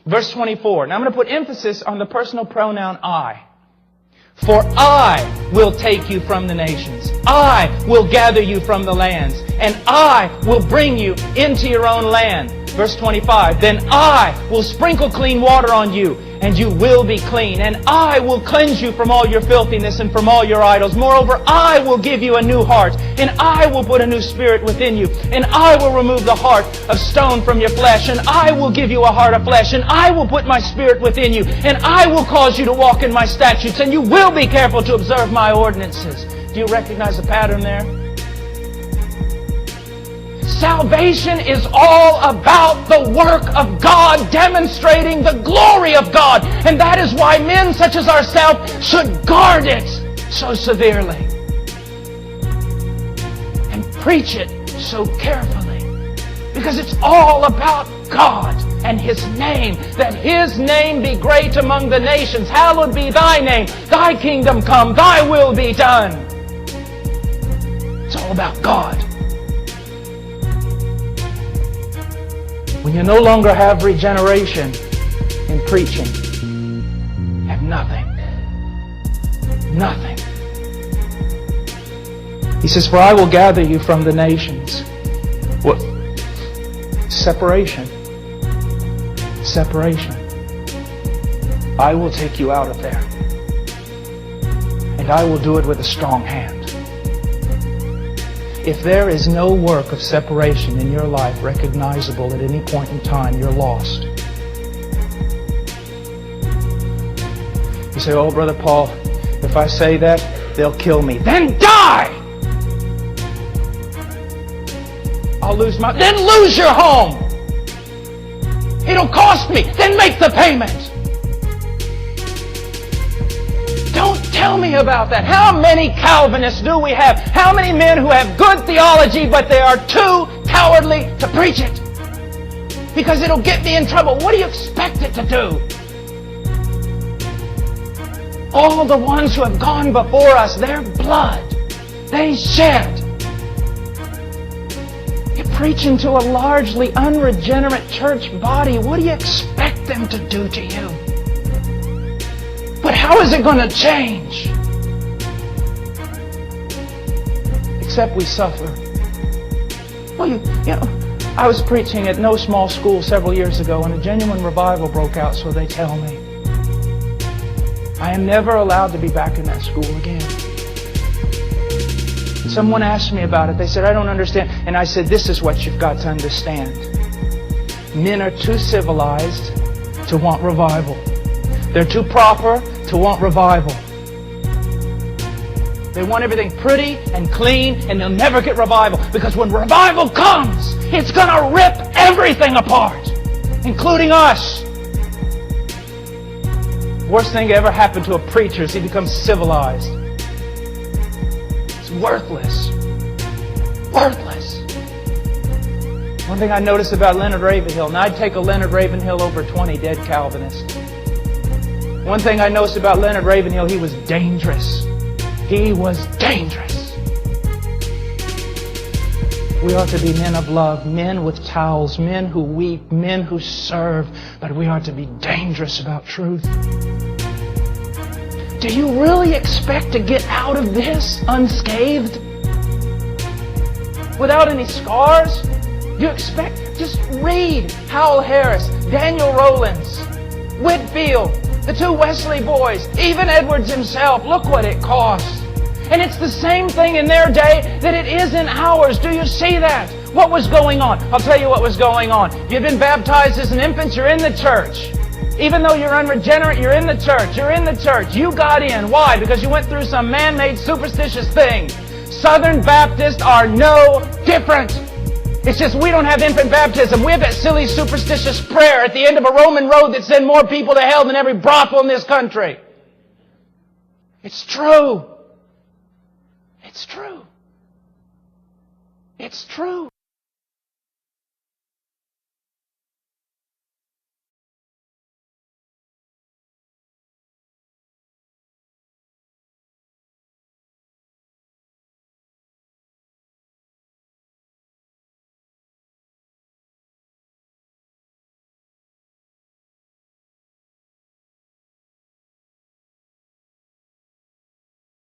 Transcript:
Verse 24. Now I'm going to put emphasis on the personal pronoun I. For I will take you from the nations. I will gather you from the lands. And I will bring you into your own land. Verse 25. Then I will sprinkle clean water on you, and you will be clean. And I will cleanse you from all your filthiness and from all your idols. Moreover, I will give you a new heart, and I will put a new spirit within you. And I will remove the heart of stone from your flesh, and I will give you a heart of flesh. And I will put my spirit within you, and I will cause you to walk in my statutes, and you will be careful to observe my ordinances. Do you recognize the pattern there? Salvation is all about the work of God, demonstrating the glory of God. And that is why men such as ourselves should guard it so severely and preach it so carefully. Because it's all about God and His name. That His name be great among the nations. Hallowed be Thy name. Thy kingdom come. Thy will be done. It's all about God. When you no longer have regeneration in preaching, you have nothing. Nothing. He says, for I will gather you from the nations. What? Separation. Separation. I will take you out of there. And I will do it with a strong hand. If there is no work of separation in your life recognizable at any point in time, you're lost. You say, oh, Brother Paul, if I say that, they'll kill me. Then die! I'll lose my... Then lose your home! It'll cost me. Then make the payment. Don't tell me about that. How many Calvinists do we have? How many men who have good theology, but they are too cowardly to preach it? Because it'll get me in trouble. What do you expect it to do? All the ones who have gone before us, their blood, they shed. You're preaching to a largely unregenerate church body. What do you expect them to do to you? But how is it going to change? Except we suffer. Well, you know, I was preaching at no small school several years ago, and a genuine revival broke out, so they tell me. I am never allowed to be back in that school again. Someone asked me about it. They said, I don't understand. And I said, this is what you've got to understand. Men are too civilized to want revival. They're too proper to want revival. They want everything pretty and clean, and they'll never get revival. Because when revival comes, it's going to rip everything apart, including us. Worst thing that ever happened to a preacher is he becomes civilized. It's worthless. Worthless. One thing I noticed about Leonard Ravenhill, and I'd take a Leonard Ravenhill over 20 dead Calvinists. One thing I noticed about Leonard Ravenhill, he was dangerous. He was dangerous. We ought to be men of love, men with towels, men who weep, men who serve, but we ought to be dangerous about truth. Do you really expect to get out of this unscathed? Without any scars? You expect? Just read Howell Harris, Daniel Rowlands, Whitfield, the two Wesley boys, even Edwards himself. Look what it costs. And it's the same thing in their day that it is in ours. Do you see that? What was going on? I'll tell you what was going on. You've been baptized as an infant, you're in the church. Even though you're unregenerate, you're in the church. You're in the church. You got in. Why? Because you went through some man-made superstitious thing. Southern Baptists are no different. It's just we don't have infant baptism. We have that silly superstitious prayer at the end of a Roman road that sent more people to hell than every brothel in this country. It's true. It's true. It's true.